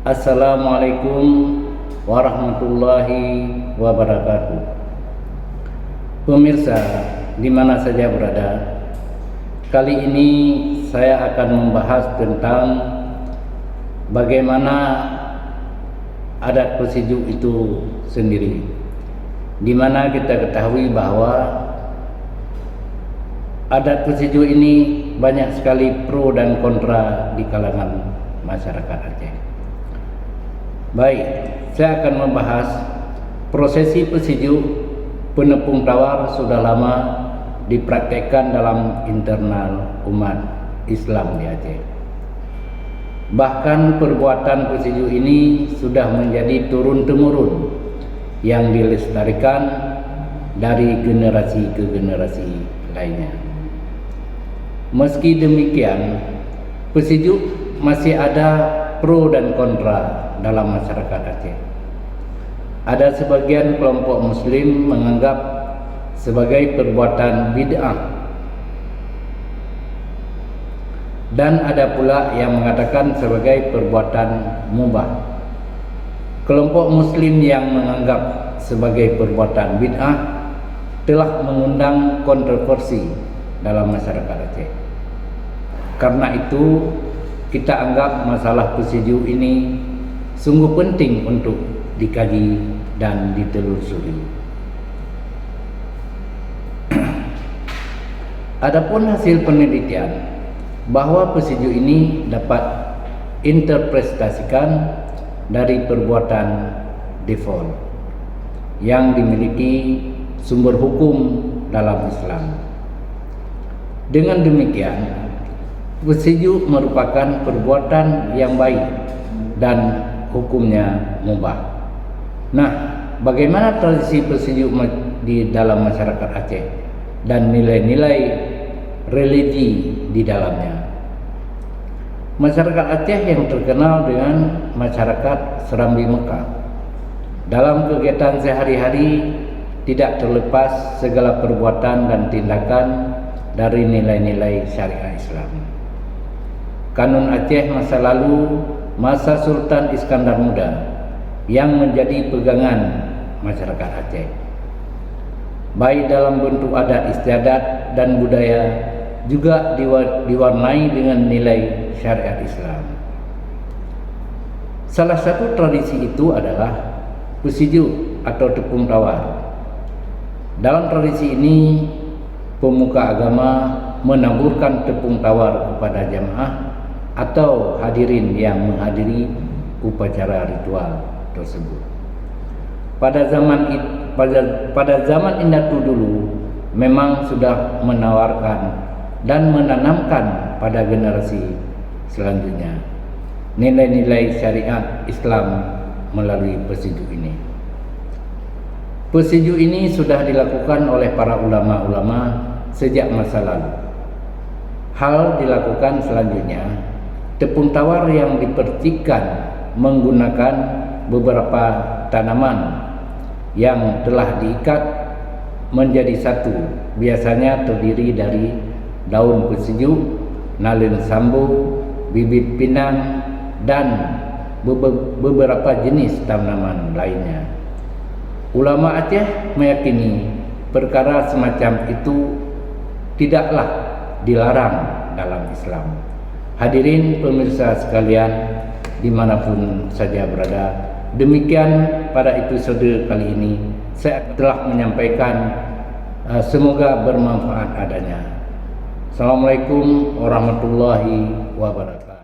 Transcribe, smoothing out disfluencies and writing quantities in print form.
Assalamualaikum warahmatullahi wabarakatuh. Pemirsa di mana saja berada, kali ini saya akan membahas tentang bagaimana adat Pesiju itu sendiri, di mana kita ketahui bahwa adat Pesiju ini banyak sekali pro dan kontra di kalangan masyarakat Aceh. Baik, saya akan membahas prosesi Pesiju penepung tawar sudah lama dipraktekkan dalam internal umat Islam di Aceh. Bahkan perbuatan Pesiju ini sudah menjadi turun-temurun yang dilestarikan dari generasi ke generasi lainnya. Meski demikian, Pesiju masih ada pro dan kontra dalam masyarakat Aceh. Ada sebagian kelompok muslim menganggap sebagai perbuatan bid'ah, dan ada pula yang mengatakan sebagai perbuatan mubah. Kelompok muslim yang menganggap sebagai perbuatan bid'ah telah mengundang kontroversi dalam masyarakat Aceh. Karena itu kita anggap masalah Pesiju ini sungguh penting untuk dikaji dan ditelusuri. Adapun hasil penelitian bahwa Pesiju ini dapat interpretasikan dari perbuatan default yang dimiliki sumber hukum dalam Islam. Dengan demikian, Pesiju merupakan perbuatan yang baik dan hukumnya mubah. Nah, bagaimana tradisi Pesiju di dalam masyarakat Aceh dan nilai-nilai religi di dalamnya? Masyarakat Aceh yang terkenal dengan masyarakat Serambi Mekah. Dalam kegiatan sehari-hari tidak terlepas segala perbuatan dan tindakan dari nilai-nilai syariat Islam. Kanun Aceh masa lalu, masa Sultan Iskandar Muda, yang menjadi pegangan masyarakat Aceh, baik dalam bentuk adat istiadat dan budaya, juga diwarnai dengan nilai syariat Islam. Salah satu tradisi itu adalah Pesiju atau tepung tawar. Dalam tradisi ini, pemuka agama menaburkan tepung tawar kepada jamaah atau hadirin yang menghadiri upacara ritual tersebut. Pada zaman Indatu dulu memang sudah menawarkan dan menanamkan pada generasi selanjutnya nilai-nilai syariat Islam melalui Pesiju ini. Pesiju ini sudah dilakukan oleh para ulama-ulama sejak masa lalu. Hal dilakukan selanjutnya, tepung tawar yang dipercikan menggunakan beberapa tanaman yang telah diikat menjadi satu, biasanya terdiri dari daun pesiju, nalin sambu, bibit pinang, dan beberapa jenis tanaman lainnya. Ulama Aceh meyakini perkara semacam itu tidaklah dilarang dalam Islam. Hadirin pemirsa sekalian dimanapun saja berada, demikian pada episode kali ini saya telah menyampaikan, semoga bermanfaat adanya. Assalamualaikum warahmatullahi wabarakatuh.